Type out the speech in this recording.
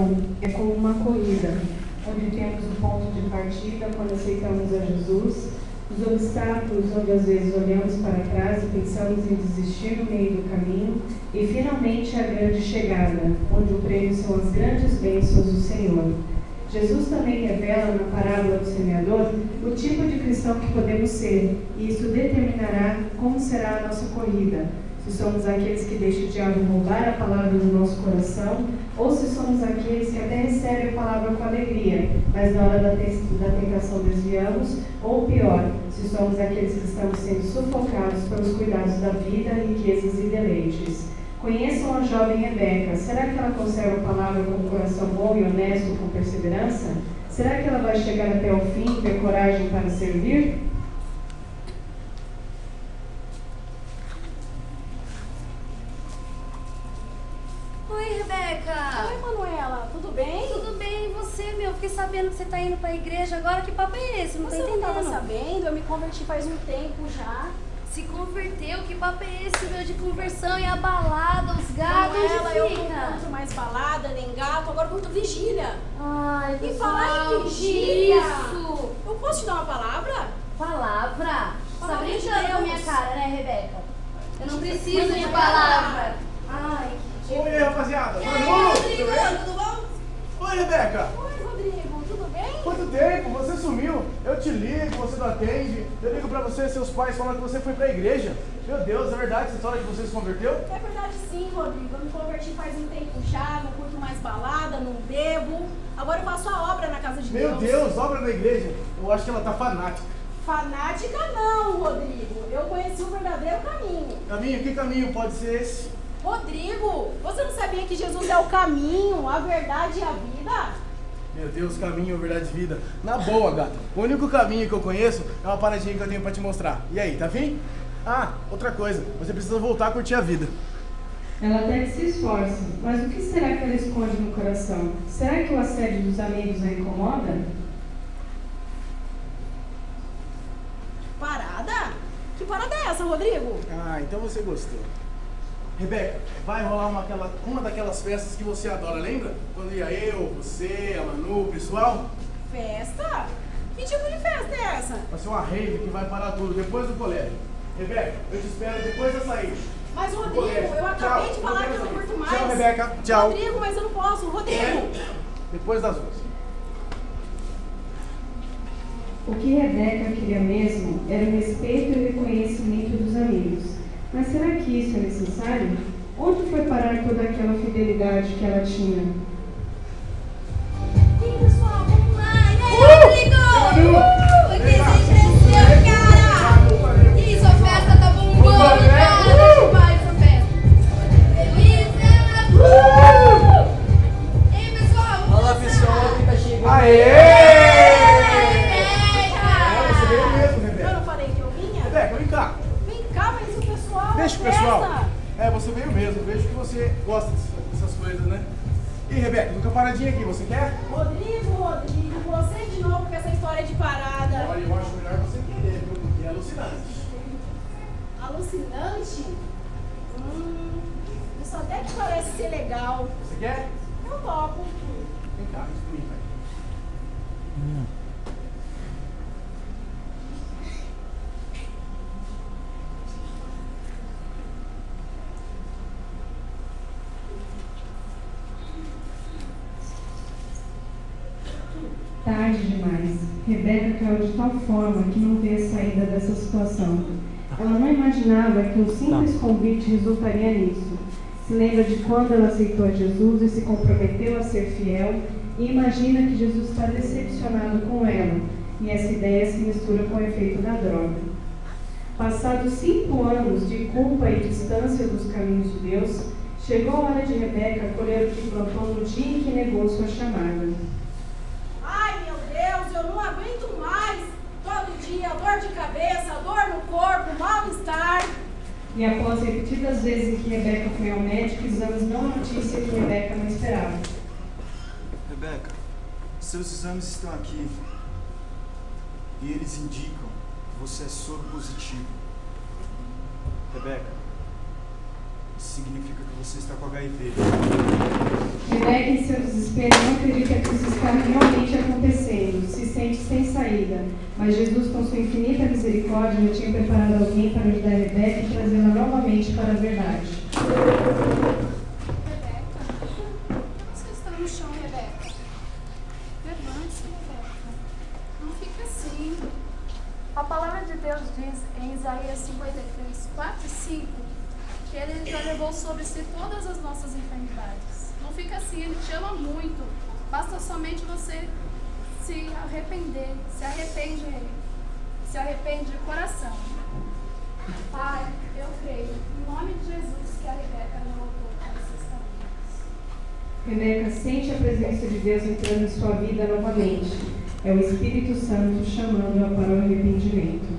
coração é como uma corrida, onde temos o ponto de partida quando aceitamos a Jesus, os obstáculos onde às vezes olhamos para trás e pensamos em desistir no meio do caminho, e finalmente a grande chegada, onde o prêmio são as grandes bênçãos do Senhor. Jesus também revela na parábola do semeador o tipo de cristão que podemos ser, e isso determinará como será a nossa corrida. Se somos aqueles que deixam o diabo roubar a palavra do nosso coração, ou se somos aqueles que até recebem a palavra com alegria, mas na hora da tentação desviamos, ou pior, se somos aqueles que estamos sendo sufocados pelos cuidados da vida, riquezas e deleites. Conheçam a jovem Rebeca. Será que ela conserva a palavra com um coração bom e honesto, com perseverança? Será que ela vai chegar até o fim e ter coragem para servir? Oi, Rebeca! Oi, Manuela, tudo bem? Tudo bem, e você, meu? Fiquei sabendo que você tá indo pra igreja agora. Que papo é esse? Não tô entendendo. Você não tava sabendo? Eu me converti faz um tempo já. Se converteu? Que papo é esse, meu? De conversão e a balada, os gatos, Manuela, onde eu fica? não curto mais balada, nem gato, agora curto vigília. Ai, E pessoal, falar em vigília, isso! eu posso te dar uma palavra? Palavra? Você tá Palavra de brincando com a Deus. minha cara, né, Rebeca? Eu não preciso Mas de não é palavra. Ai, Oi, rapaziada. E Manu, aí, tudo Rodrigo, bem? tudo bom? Oi, Rebeca. Oi, Rodrigo, tudo bem? Quanto tempo? Você sumiu. Eu te ligo, você não atende. Eu ligo pra você, seus pais falam que você foi pra igreja. Meu Deus, é verdade essa história que você se converteu? É verdade sim, Rodrigo. Eu me converti faz um tempo já, não curto mais balada, não bebo. Agora eu faço a obra na casa de Meu Deus, obra na igreja. Eu acho que ela tá fanática. Fanática não, Rodrigo. Eu conheci o verdadeiro caminho. Caminho? Que caminho pode ser esse? Rodrigo, você não sabia que Jesus é o caminho, a verdade e a vida? Meu Deus, caminho, verdade e vida. Na boa, gata. O único caminho que eu conheço é uma paradinha que eu tenho pra te mostrar. E aí, tá afim? Ah, outra coisa. Você precisa voltar a curtir a vida. Ela até que se esforça, mas o que será que ela esconde no coração? Será que o assédio dos amigos a incomoda? Parada? Que parada é essa, Rodrigo? Ah, então você gostou. Rebeca, vai rolar uma daquelas festas que você adora, lembra? Quando ia eu, você, a Manu, o pessoal? Festa? Que tipo de festa é essa? Vai ser uma rave que vai parar tudo, depois do colégio. Rebeca, eu te espero depois da saída. Mas, Do Rodrigo, colégio. eu acabei Tchau, de falar que eu quero não sair. curto mais. Tchau, Rebeca. Tchau. Rodrigo, mas eu não posso. Rodrigo. Depois das 11. O que Rebeca queria mesmo era o respeito e o reconhecimento dos amigos. Mas será que isso é necessário? Onde foi parar toda aquela fidelidade que ela tinha? E aí, pessoal, vamos lá! E aí, Rodrigo? O que você cresceu, cara? Ih, sua festa tá bombando, cara! Deixa demais essa festa! Beleza? E aí, pessoal? Olá, pessoal, quem tá chegando? Aê! Rebeca! Você veio mesmo, Eu Rebeca. não falei que eu vinha? Rebeca, vem cá. Vem cá, mas o pessoal. Deixa o a pessoal. festa. É, você veio mesmo. Vejo que você gosta dessas coisas, né? E Rebeca, fica paradinha aqui, você quer? Rodrigo, você de novo com essa história de parada. Olha, eu acho melhor você querer, viu? Porque é alucinante. Alucinante? Isso até que parece ser legal. Você quer? Eu topo. Vem cá, explica. Tarde demais. Rebeca caiu de tal forma que não vê a saída dessa situação. Ela não imaginava que um simples convite resultaria nisso. Se lembra de quando ela aceitou Jesus e se comprometeu a ser fiel, e imagina que Jesus está decepcionado com ela, e essa ideia se mistura com o efeito da droga. Passados 5 anos de culpa e distância dos caminhos de Deus, chegou a hora de Rebeca colher o que plantou no dia em que negou sua chamada. Ai, meu Deus, eu não aguento mais. Todo dia, dor de cabeça, dor no corpo, mal-estar. E após repetidas vezes em que Rebeca foi ao médico, exames não a notícia que Rebeca não esperava. Rebeca, seus exames estão aqui. E eles indicam que você é soro positivo. Rebeca, Isso significa que você está com HIV. Rebeca, em seu desespero, não acredita que isso está realmente acontecendo. Se sente sem saída. Mas Jesus, com sua infinita misericórdia, já tinha preparado alguém para ajudar Rebeca e trazê-la novamente para a verdade. Rebeca? Você está no chão, Rebeca. Levante-se, Rebeca. Não fique assim. A palavra de Deus diz em Isaías 53, 4 e 5, que Ele já levou sobre si todas as nossas enfermidades. Não fica assim, Ele te ama muito. Basta somente você se arrepender. Se arrepende de coração. Pai, eu creio, em nome de Jesus, que a Rebeca não voltou para esses caminhos. Rebeca sente a presença de Deus entrando em sua vida novamente. É o Espírito Santo chamando-a para o arrependimento.